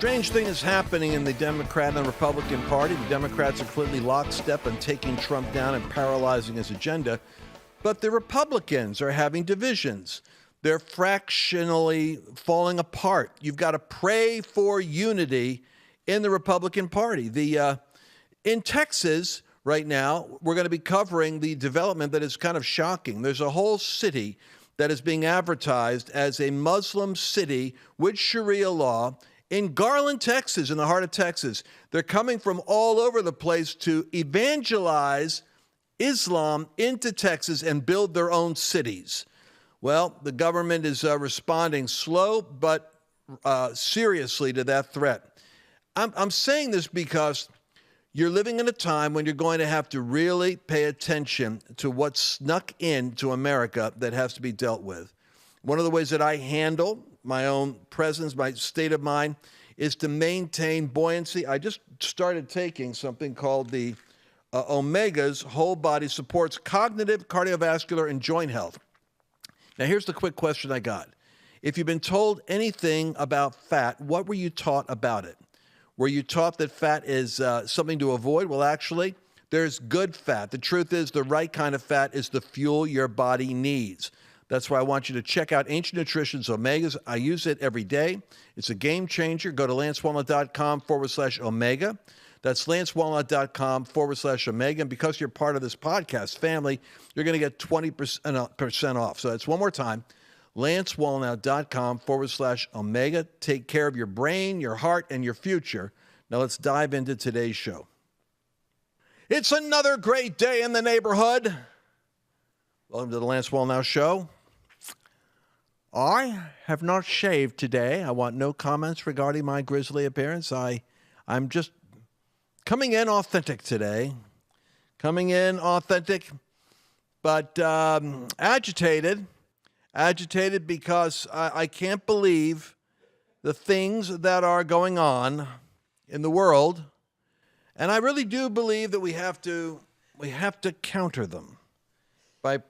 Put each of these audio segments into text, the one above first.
Strange thing is happening in the Democrat and Republican Party. The Democrats are clearly lockstep on taking Trump down and paralyzing his agenda. But the Republicans are having divisions. They're fractionally falling apart. You've got to pray for unity in the Republican Party. In Texas right now, we're going to be covering the development that is kind of shocking. There's a whole city that is being advertised as a Muslim city with Sharia law in Garland, Texas, in the heart of Texas. They're coming from all over the place to evangelize Islam into Texas and build their own cities. Well, the government is responding slow but seriously to that threat. I'm saying this because you're living in a time when you're going to have to really pay attention to what's snuck into America that has to be dealt with. One of the ways that I handle my own presence, my state of mind, is to maintain buoyancy. I just started taking something called the Omega's Whole Body Supports Cognitive, Cardiovascular, and Joint Health. Now, here's the quick question I got. If you've been told anything about fat, what were you taught about it? Were you taught that fat is something to avoid? Well, actually, there's good fat. The truth is the right kind of fat is the fuel your body needs. That's why I want you to check out Ancient Nutrition's Omegas. I use it every day. It's a game changer. Go to lancewallnau.com/omega. That's lancewallnau.com/omega. And because you're part of this podcast family, you're going to get 20% off. So that's one more time, lancewallnau.com/omega. Take care of your brain, your heart, and your future. Now let's dive into today's show. It's another great day in the neighborhood. Welcome to the Lance Wallnau Show. I have not shaved today. I want no comments regarding my grisly appearance. I'm just coming in authentic today. Coming in authentic, but agitated. Agitated because I can't believe the things that are going on in the world. And I really do believe that we have to counter them by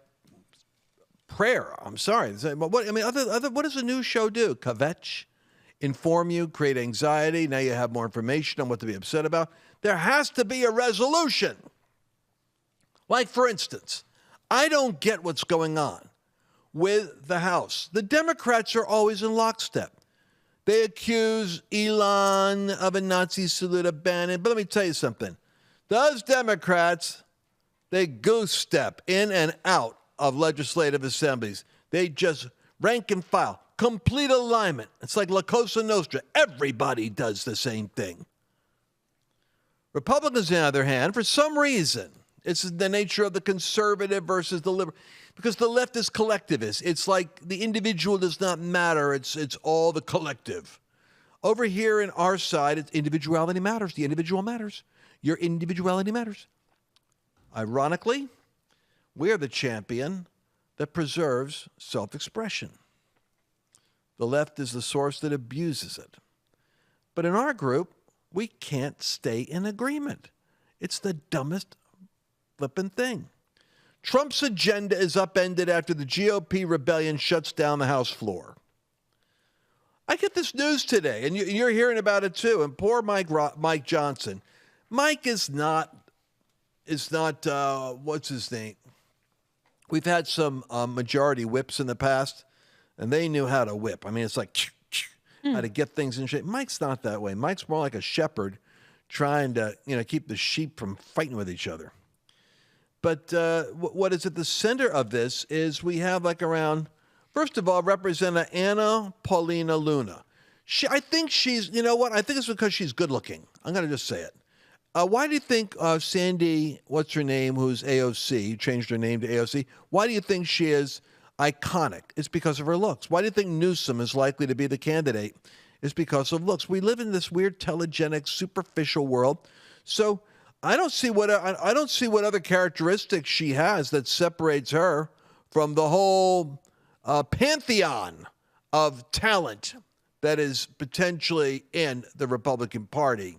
prayer. I'm sorry. What does a news show do? Kvetch, inform you, create anxiety. Now you have more information on what to be upset about. There has to be a resolution. Like, for instance, I don't get what's going on with the House. The Democrats are always in lockstep. They accuse Elon of a Nazi salute, of Bannon. But let me tell you something. Those Democrats, they goose step in and out of legislative assemblies. They just rank and file, complete alignment. It's like La Cosa Nostra. Everybody does the same thing. Republicans, on the other hand, for some reason, it's the nature of the conservative versus the liberal, because the left is collectivist. It's like the individual does not matter. It's all the collective. Over here in our side, it's individuality matters. The individual matters. Your individuality matters. Ironically, we are the champion that preserves self-expression. The left is the source that abuses it. But in our group, we can't stay in agreement. It's the dumbest flippin' thing. Trump's agenda is upended after the GOP rebellion shuts down the House floor. I get this news today, and you're hearing about it too. And poor Mike Johnson. Mike is not what's his name? We've had some majority whips in the past, and they knew how to whip. I mean, it's like how to get things in shape. Mike's not that way. Mike's more like a shepherd trying to, keep the sheep from fighting with each other. But what is at the center of this is we have around, first of all, Representative Anna Paulina Luna. I think she's, I think it's because she's good looking. I'm going to just say it. Why do you think Sandy, what's her name, who's AOC, changed her name to AOC, why do you think she is iconic? It's because of her looks. Why do you think Newsom is likely to be the candidate? It's because of looks. We live in this weird, telegenic, superficial world. So I don't see what other characteristics she has that separates her from the whole pantheon of talent that is potentially in the Republican Party.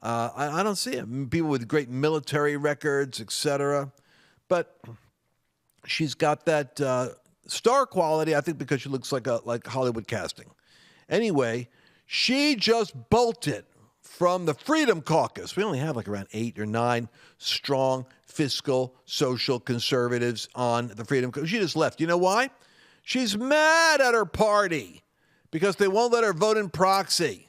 I don't see it. People with great military records, etc. But she's got that star quality, I think, because she looks like Hollywood casting. Anyway, She just bolted from the Freedom Caucus. We only have like around 8 or 9 strong fiscal, social conservatives on the Freedom Caucus. She just left. You know why? She's mad at her party because they won't let her vote in proxy.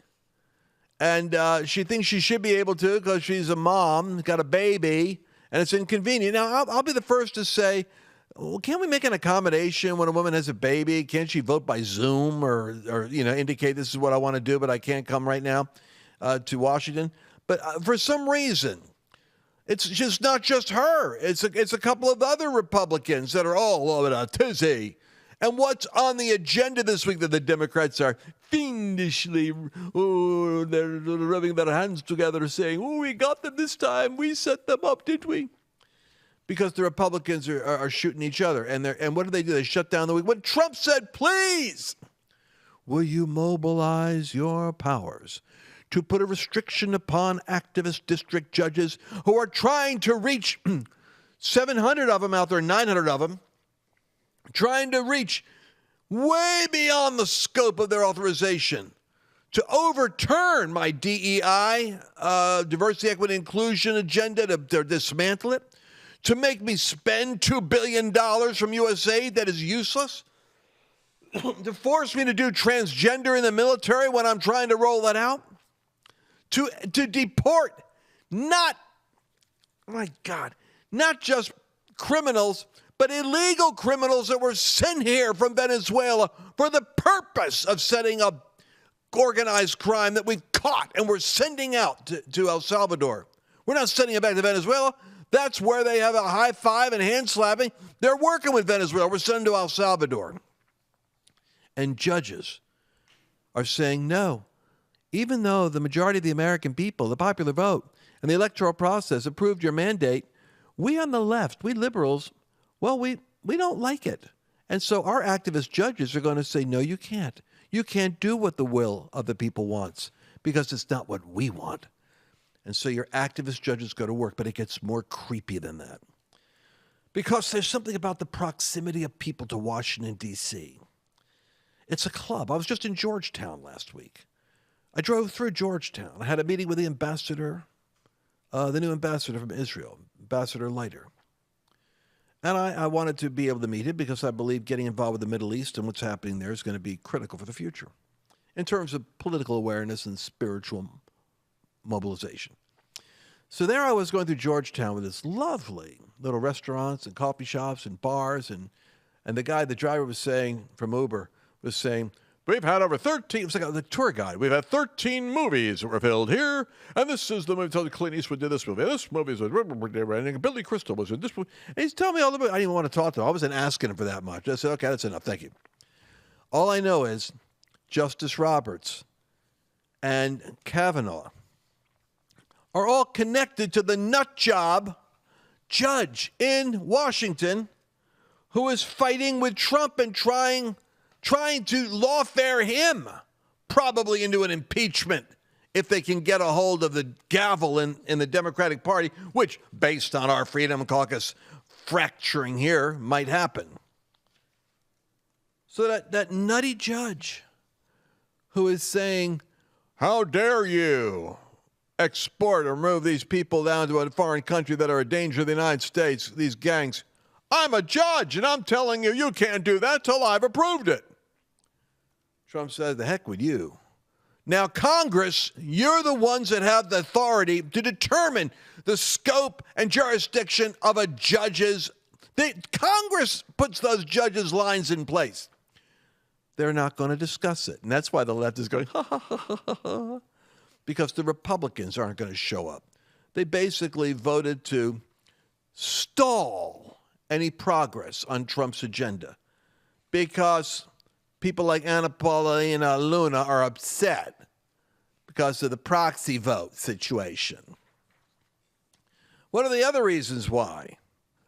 And she thinks she should be able to because she's a mom, got a baby, and it's inconvenient. Now, I'll be the first to say, well, can't we make an accommodation when a woman has a baby? Can't she vote by Zoom or indicate this is what I want to do, but I can't come right now to Washington? But for some reason, it's just not just her. It's a couple of other Republicans that are all over a tizzy. And what's on the agenda this week that the Democrats are fiendishly, they're rubbing their hands together saying, we got them this time. We set them up, didn't we? Because the Republicans are shooting each other. And what do? They shut down the week. When Trump said, please, will you mobilize your powers to put a restriction upon activist district judges who are trying to reach 700 of them out there, 900 of them, trying to reach way beyond the scope of their authorization to overturn my DEI, diversity, equity, inclusion agenda, to dismantle it, to make me spend $2 billion from USAID that is useless, to force me to do transgender in the military when I'm trying to roll that out, to deport not just criminals, but illegal criminals that were sent here from Venezuela for the purpose of setting up organized crime that we've caught and we're sending out to El Salvador. We're not sending it back to Venezuela. That's where they have a high five and hand slapping. They're working with Venezuela. We're sending to El Salvador. And judges are saying no. Even though the majority of the American people, the popular vote, and the electoral process approved your mandate, we on the left, we liberals, well, we don't like it. And so our activist judges are going to say, no, you can't. You can't do what the will of the people wants because it's not what we want. And so your activist judges go to work, but it gets more creepy than that. Because there's something about the proximity of people to Washington, D.C. It's a club. I was just in Georgetown last week. I drove through Georgetown. I had a meeting with the ambassador, the new ambassador from Israel, Ambassador Leiter. And I wanted to be able to meet him because I believe getting involved with the Middle East and what's happening there is going to be critical for the future in terms of political awareness and spiritual mobilization. So there I was going through Georgetown with this lovely little restaurants and coffee shops and bars. And the driver was saying, from Uber, was saying, we've had over 13, it was like the tour guide, we've had 13 movies that were filmed here, and this is the movie, told Clint Eastwood did this movie, this movie is, and Billy Crystal was in this movie, and he's telling me all about it. I didn't even want to talk to him. I wasn't asking him for that much. I said, okay, that's enough, thank you. All I know is Justice Roberts and Kavanaugh are all connected to the nut job judge in Washington who is fighting with Trump and trying to lawfare him, probably into an impeachment if they can get a hold of the gavel in the Democratic Party, which, based on our Freedom Caucus fracturing here, might happen. So that nutty judge who is saying, how dare you export or move these people down to a foreign country that are a danger to the United States, these gangs. I'm a judge, and I'm telling you, you can't do that till I've approved it. Trump said, the heck with you. Now, Congress, you're the ones that have the authority to determine the scope and jurisdiction of a judge's. Congress puts those judges' lines in place. They're not going to discuss it. And that's why the left is going, ha, ha, ha, ha, ha, because the Republicans aren't going to show up. They basically voted to stall any progress on Trump's agenda because people like Anna Paulina Luna are upset because of the proxy vote situation. What are the other reasons why?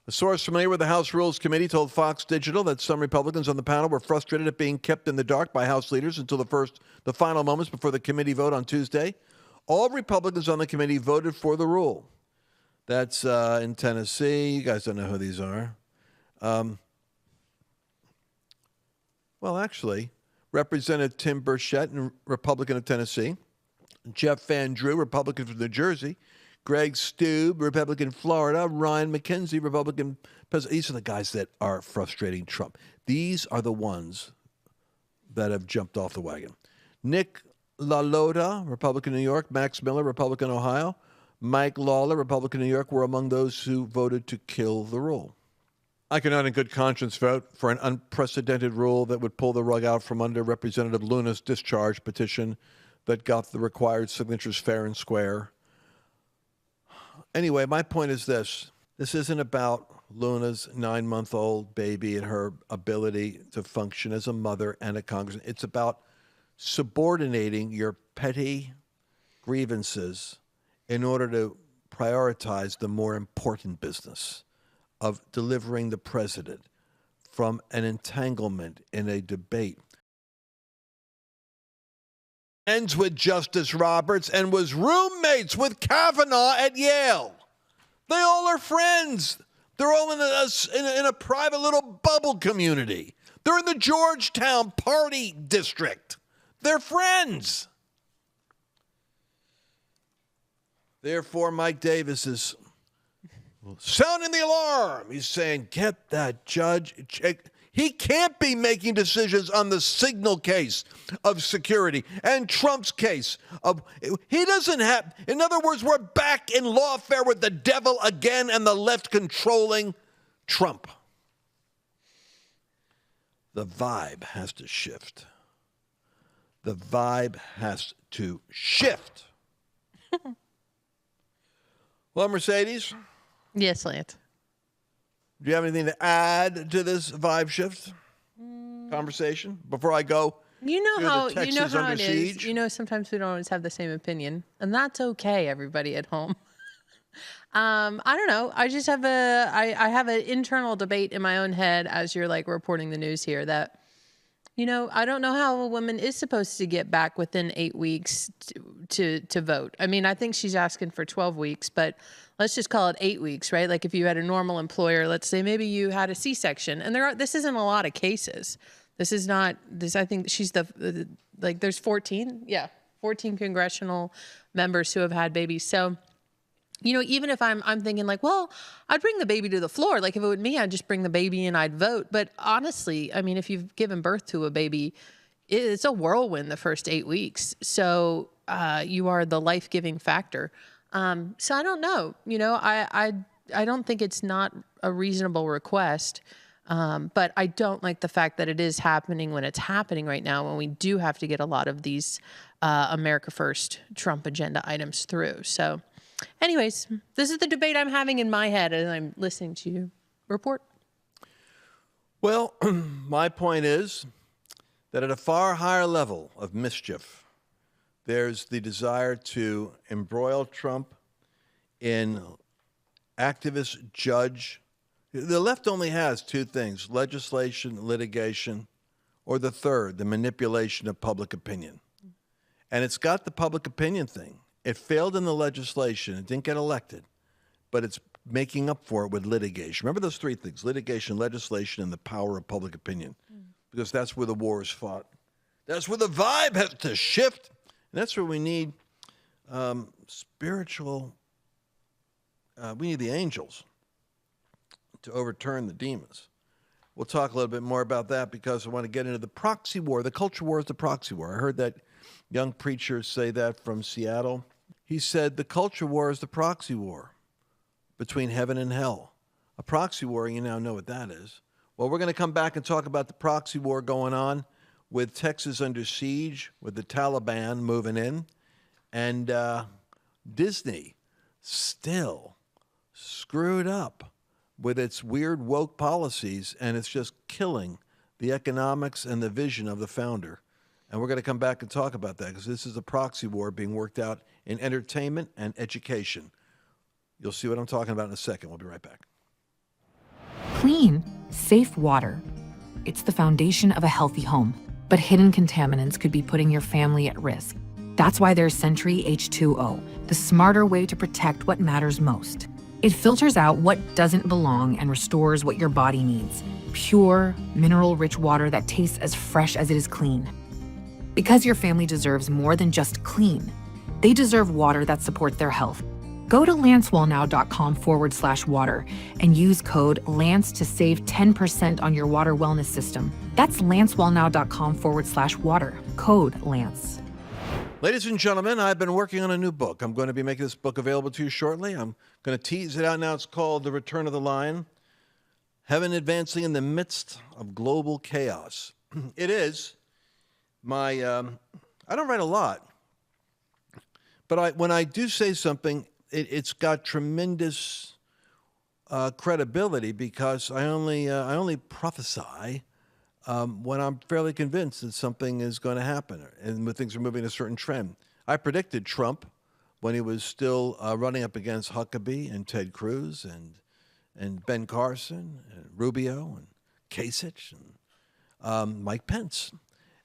A source familiar with the House Rules Committee told Fox Digital that some Republicans on the panel were frustrated at being kept in the dark by House leaders until the final moments before the committee vote on Tuesday. All Republicans on the committee voted for the rule. That's in Tennessee. You guys don't know who these are. Well, actually, Representative Tim Burchett, Republican of Tennessee. Jeff Van Drew, Republican from New Jersey. Greg Stube, Republican Florida. Ryan McKenzie, Republican president. These are the guys that are frustrating Trump. These are the ones that have jumped off the wagon. Nick LaLota, Republican New York. Max Miller, Republican Ohio. Mike Lawler, Republican New York, were among those who voted to kill the rule. I cannot in good conscience vote for an unprecedented rule that would pull the rug out from under Representative Luna's discharge petition that got the required signatures fair and square. Anyway, my point is this. This isn't about Luna's 9-month-old baby and her ability to function as a mother and a congressman. It's about subordinating your petty grievances in order to prioritize the more important business of delivering the president from an entanglement in a debate. Ends with Justice Roberts and was roommates with Kavanaugh at Yale. They all are friends. They're all in a private little bubble community. They're in the Georgetown party district. They're friends. Therefore, Mike Davis is sounding the alarm. He's saying, get that judge. He can't be making decisions on the Signal case of security and Trump's case of, he doesn't have, in other words, we're back in lawfare with the devil again and the left controlling Trump. The vibe has to shift. The vibe has to shift. Well, Mercedes? Yes, Lance. Do you have anything to add to this vibe shift conversation before I go? You know how it siege? is. You know, sometimes we don't always have the same opinion, and that's okay. Everybody at home. I don't know. I just have I have an internal debate in my own head as you're like reporting the news here that, you know, I don't know how a woman is supposed to get back within 8 weeks to vote. I mean, I think she's asking for 12 weeks, but let's just call it 8 weeks, right? Like if you had a normal employer, let's say maybe you had a C-section, and this isn't a lot of cases. This is not this. I think she's there's 14 congressional members who have had babies. So, you know, even if I'm thinking like, well, I'd bring the baby to the floor. Like if it were me, I'd just bring the baby and I'd vote. But honestly, I mean, if you've given birth to a baby, it's a whirlwind the first 8 weeks. So you are the life-giving factor. So I don't know. You know, I don't think it's not a reasonable request. But I don't like the fact that it is happening when it's happening right now, when we do have to get a lot of these America First Trump agenda items through. So anyways, this is the debate I'm having in my head as I'm listening to you report. Well, my point is that at a far higher level of mischief, there's the desire to embroil Trump in activist judge. The left only has two things: legislation, litigation, or the third, the manipulation of public opinion. And it's got the public opinion thing. It failed in the legislation. It didn't get elected, but it's making up for it with litigation. Remember those three things: litigation, legislation, and the power of public opinion, because that's where the war is fought. That's where the vibe has to shift. And that's where we need spiritual, we need the angels to overturn the demons. We'll talk a little bit more about that because I want to get into the proxy war. The culture war is the proxy war. I heard that young preacher say that from Seattle. He said the culture war is the proxy war between heaven and hell. A proxy war, you now know what that is. Well, we're going to come back and talk about the proxy war going on with Texas under siege, with the Taliban moving in, and Disney still screwed up with its weird woke policies, and it's just killing the economics and the vision of the founder. And we're going to come back and talk about that because this is a proxy war being worked out in entertainment and education. You'll see what I'm talking about in a second. We'll be right back. Clean, safe water. It's the foundation of a healthy home. But hidden contaminants could be putting your family at risk. That's why there's Sentry H2O, the smarter way to protect what matters most. It filters out what doesn't belong and restores what your body needs. Pure, mineral-rich water that tastes as fresh as it is clean. Because your family deserves more than just clean. They deserve water that supports their health. Go to lancewallnau.com/water and use code LANCE to save 10% on your water wellness system. That's lancewallnau.com/water, code LANCE. Ladies and gentlemen, I've been working on a new book. I'm going to be making this book available to you shortly. I'm going to tease it out now. It's called The Return of the Lion, Heaven Advancing in the Midst of Global Chaos. It is my, I don't write a lot, but when I do say something, it's got tremendous credibility because I only prophesy when I'm fairly convinced that something is going to happen and when things are moving in a certain trend. I predicted Trump when he was still running up against Huckabee and Ted Cruz and Ben Carson and Rubio and Kasich and Mike Pence.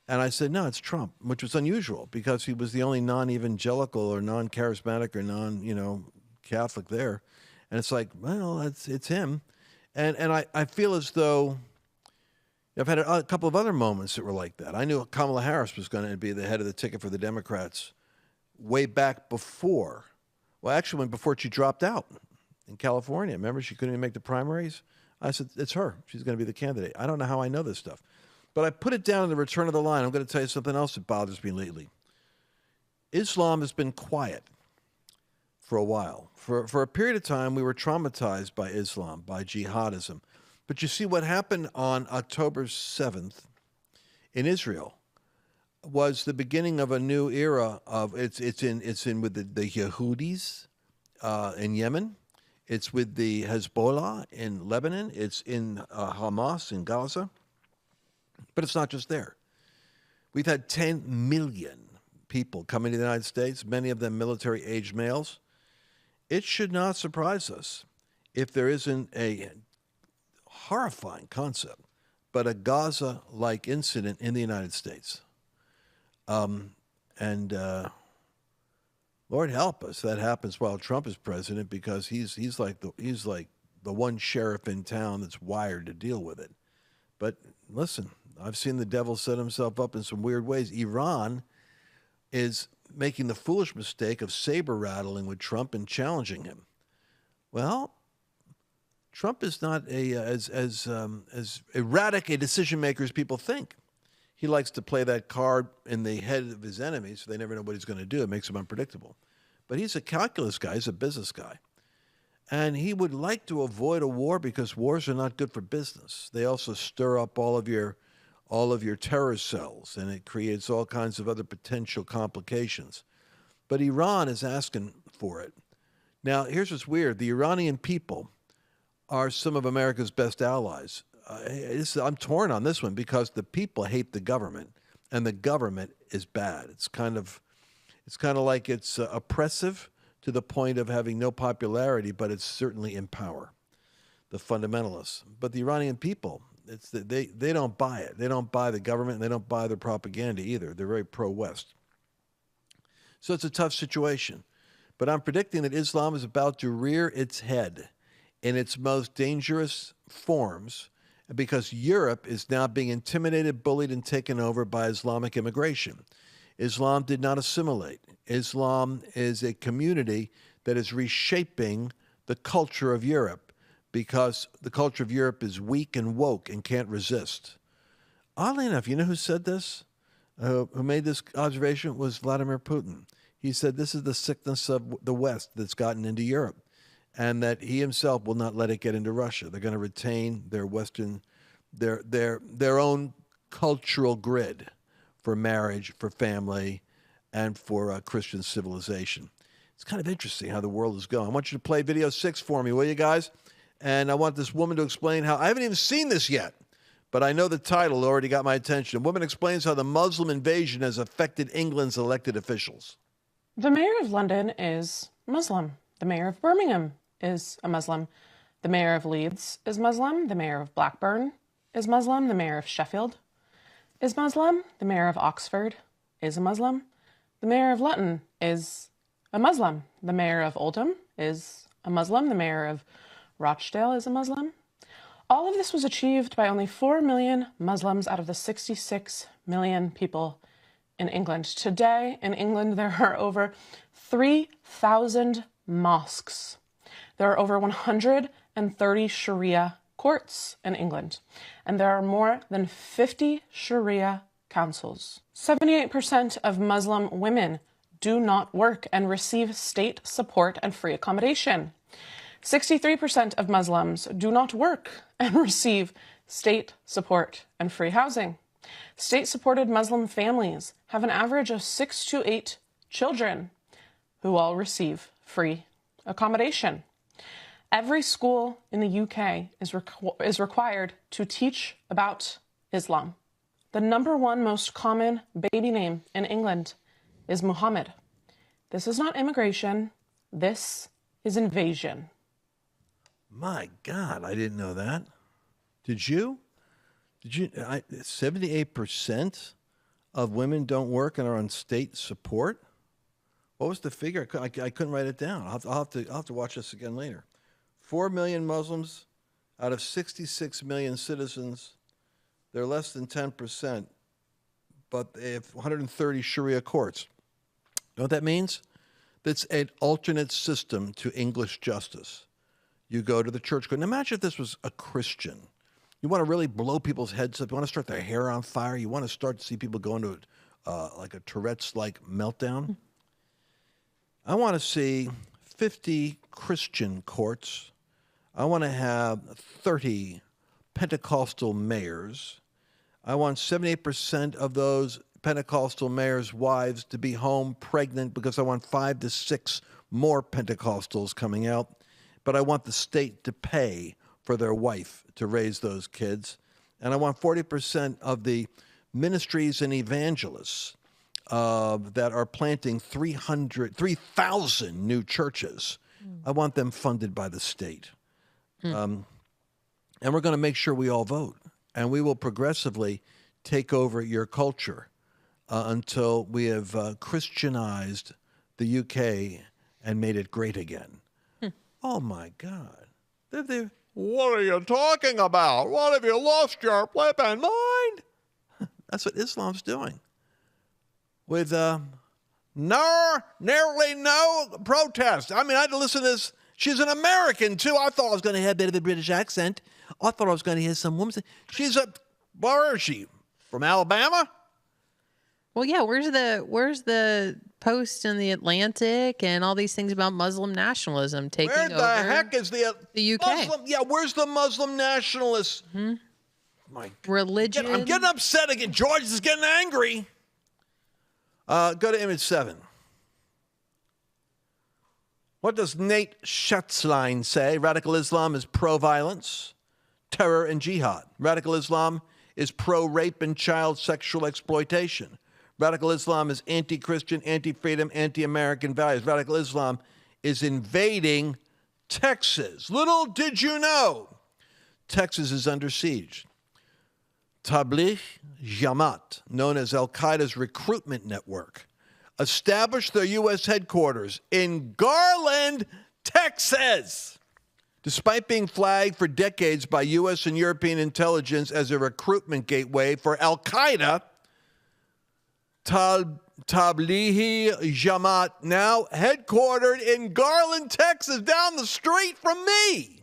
And I said, no, it's Trump, which was unusual because he was the only non-evangelical or non-charismatic or non-Catholic there. And it's like, well, it's him. And I feel as though I've had a couple of other moments that were like that. I knew Kamala Harris was going to be the head of the ticket for the Democrats way back before. Well, actually, before she dropped out in California. Remember, she couldn't even make the primaries? I said, it's her. She's going to be the candidate. I don't know how I know this stuff. But I put it down in The Return of the Lion. I'm going to tell you something else that bothers me lately. Islam has been quiet for a while. For a period of time, we were traumatized by Islam, by jihadism. But you see what happened on October 7th in Israel was the beginning of a new era of it's in with the Yehudis in Yemen. It's with the Hezbollah in Lebanon. It's in Hamas in Gaza. But it's not just there. We've had 10 million people coming to the United States, many of them military-aged males. It should not surprise us if there isn't a horrifying concept, but a Gaza-like incident in the United States. Lord help us, that happens while Trump is president because he's like the one sheriff in town that's wired to deal with it. But listen, I've seen the devil set himself up in some weird ways. Iran is making the foolish mistake of saber rattling with Trump and challenging him. Well, Trump is not as erratic a decision maker as people think. He likes to play that card in the head of his enemies, so they never know what he's going to do. It makes him unpredictable. But he's a calculus guy. He's a business guy. And he would like to avoid a war because wars are not good for business. They also stir up all of your terror cells, and it creates all kinds of other potential complications. But Iran is asking for it. Now, here's what's weird. The Iranian people are some of America's best allies. I'm torn on this one because the people hate the government, and the government is bad. It's kind of like it's oppressive to the point of having no popularity, but it's certainly in power, the fundamentalists. But the Iranian people, they don't buy it. They don't buy the government, and they don't buy their propaganda either. They're very pro-West. So it's a tough situation. But I'm predicting that Islam is about to rear its head in its most dangerous forms because Europe is now being intimidated, bullied, and taken over by Islamic immigration. Islam did not assimilate. Islam is a community that is reshaping the culture of Europe because the culture of Europe is weak and woke and can't resist. Oddly enough, you know who said this? Who made this observation was Vladimir Putin. He said this is the sickness of the West that's gotten into Europe, and that he himself will not let it get into Russia. They're going to retain their Western, their own cultural grid for marriage, for family, and for Christian civilization. It's kind of interesting how the world is going. I want you to play video 6 for me, will you guys? And I want this woman to explain how, I haven't even seen this yet, but I know the title already got my attention. A woman explains how the Muslim invasion has affected England's elected officials. The mayor of London is Muslim. The mayor of Birmingham is a Muslim. The mayor of Leeds is Muslim. The mayor of Blackburn is Muslim. The mayor of Sheffield is Muslim. The mayor of Oxford is a Muslim. The mayor of Luton is a Muslim. The mayor of Oldham is a Muslim. The mayor of Rochdale is a Muslim. All of this was achieved by only 4 million Muslims out of the 66 million people in England. Today in England, there are over 3,000 mosques. There are over 130 Sharia courts in England, and there are more than 50 Sharia councils. 78% of Muslim women do not work and receive state support and free accommodation. 63% of Muslims do not work and receive state support and free housing. State-supported Muslim families have an average of 6 to 8 children who all receive free accommodation. Every school in the UK is required to teach about Islam. The number one most common baby name in England is Muhammad. This is not immigration. This is invasion. My God, I didn't know that. Did you? 78% of women don't work and are on state support? What was the figure? I couldn't write it down. I'll have to watch this again later. 4 million Muslims out of 66 million citizens. They're less than 10%, but they have 130 Sharia courts. You know what that means? That's an alternate system to English justice. You go to the church court. And imagine if this was a Christian. You want to really blow people's heads up. You want to start their hair on fire. You want to start to see people go into like a Tourette's-like meltdown. I want to see 50 Christian courts. I want to have 30 Pentecostal mayors. I want 78% of those Pentecostal mayors' wives to be home pregnant because I want 5 to 6 more Pentecostals coming out. But I want the state to pay for their wife to raise those kids. And I want 40% of the ministries and evangelists that are planting 3,000 new churches. I want them funded by the state. And we're going to make sure we all vote. And we will progressively take over your culture until we have Christianized the UK and made it great again. Oh, my God. What are you talking about? What, have you lost your flippin' mind? That's what Islam's doing. With nearly no protest. I mean, I had to listen to this. She's an American, too. I thought I was going to have a bit of a British accent. I thought I was going to hear some woman say, where is she? From Alabama? Well, yeah, where's the Post in the Atlantic and all these things about Muslim nationalism taking over? Where the heck is the UK? Muslim? Yeah, where's the Muslim nationalists? My religion. I'm getting upset again. George is getting angry. Go to image 7. What does Nate Schatzline say? Radical Islam is pro-violence, terror, and jihad. Radical Islam is pro-rape and child sexual exploitation. Radical Islam is anti-Christian, anti-freedom, anti-American values. Radical Islam is invading Texas. Little did you know, Texas is under siege. Tabligh Jamaat, known as Al-Qaeda's recruitment network, established their U.S. headquarters in Garland, Texas. Despite being flagged for decades by U.S. and European intelligence as a recruitment gateway for Al-Qaeda, Tabligh Jamaat, now headquartered in Garland, Texas, down the street from me,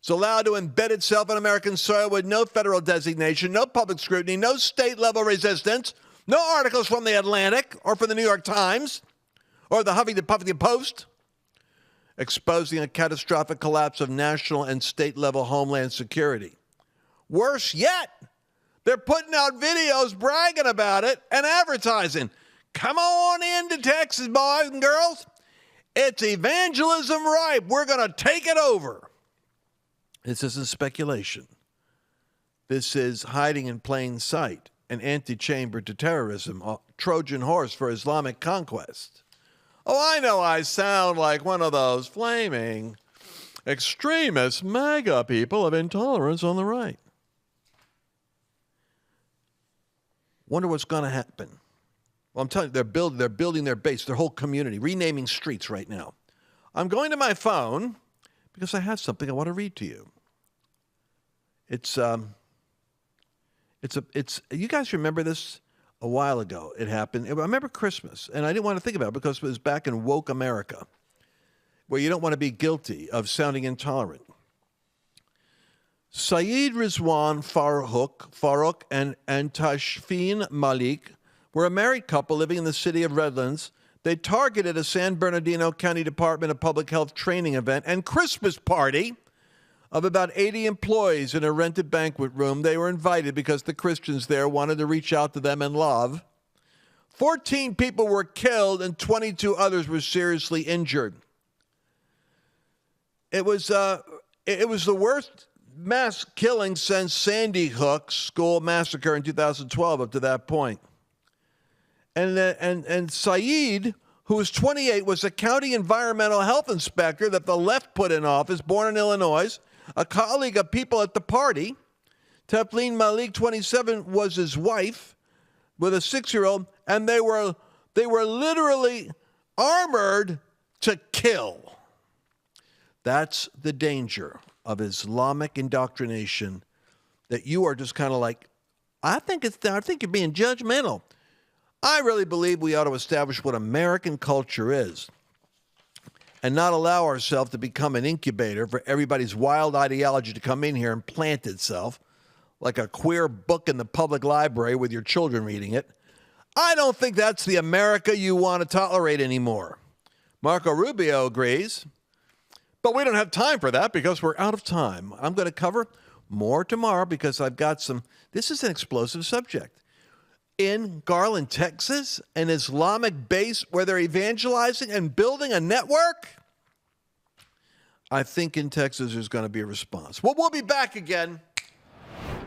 is allowed to embed itself on American soil with no federal designation, no public scrutiny, no state-level resistance, no articles from the Atlantic or from the New York Times or the Huffington Post, exposing a catastrophic collapse of national and state-level homeland security. Worse yet, they're putting out videos bragging about it and advertising. Come on into Texas, boys and girls. It's evangelism ripe. We're going to take it over. This isn't speculation. This is hiding in plain sight, an antechamber to terrorism, a Trojan horse for Islamic conquest. Oh, I know I sound like one of those flaming extremist MAGA people of intolerance on the right. Wonder what's going to happen. Well, I'm telling you, they're building their base, their whole community, renaming streets right now. I'm going to my phone because I have something I want to read to you. It's you guys remember this? a while ago. It happened. I remember Christmas, and I didn't want to think about it because it was back in woke America, where you don't want to be guilty of sounding intolerant. Saeed Rizwan Farouk and Tashfeen Malik were a married couple living in the city of Redlands. They targeted a San Bernardino County Department of Public Health training event and Christmas party of about 80 employees in a rented banquet room. They were invited because the Christians there wanted to reach out to them in love. 14 people were killed and 22 others were seriously injured. It was the worst mass killing since Sandy Hook school massacre in 2012 up to that point. And Saeed, who was 28, was a county environmental health inspector that the left put in office, born in Illinois, a colleague of people at the party. Tafleen Malik, 27, was his wife with a 6-year-old, and they were literally armored to kill. That's the danger of Islamic indoctrination, that you are just kind of like, I think you're being judgmental. I really believe we ought to establish what American culture is and not allow ourselves to become an incubator for everybody's wild ideology to come in here and plant itself like a queer book in the public library with your children reading it. I don't think that's the America you want to tolerate anymore. Marco Rubio agrees, but we don't have time for that because we're out of time. I'm going to cover more tomorrow because I've got this is an explosive subject. In Garland, Texas, an Islamic base where they're evangelizing and building a network? I think in Texas there's going to be a response. Well, we'll be back again.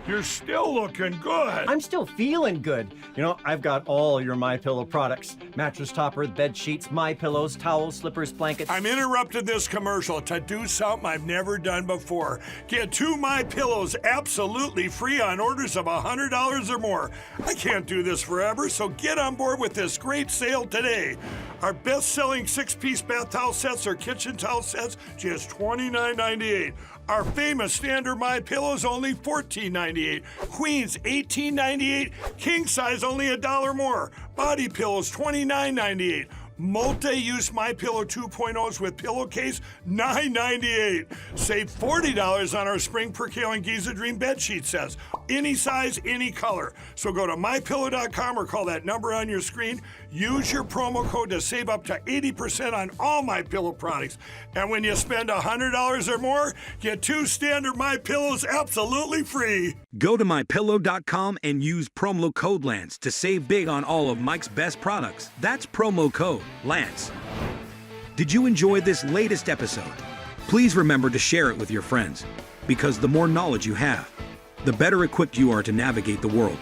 You're still looking good. I'm still feeling good. You know, I've got all your MyPillow products. Mattress topper, bed sheets, MyPillows, towels, slippers, blankets. I'm interrupting this commercial to do something I've never done before. Get 2 MyPillows absolutely free on orders of $100 or more. I can't do this forever, so get on board with this great sale today. Our best-selling 6-piece bath towel sets or kitchen towel sets, just $29.98. Our famous standard MyPillows only $14.98. Queens $18.98. King size only $1 more. Body pillows $29.98. Multi-use MyPillow 2.0s with pillowcase $9.98. Save $40 on our Spring Percale and Giza Dream bedsheet sets. Any size, any color. So go to MyPillow.com or call that number on your screen. Use your promo code to save up to 80% on all MyPillow products. And when you spend $100 or more, get 2 standard MyPillows absolutely free. Go to MyPillow.com and use promo code Lance to save big on all of Mike's best products. That's promo code Lance. Did you enjoy this latest episode? Please remember to share it with your friends, because the more knowledge you have, the better equipped you are to navigate the world.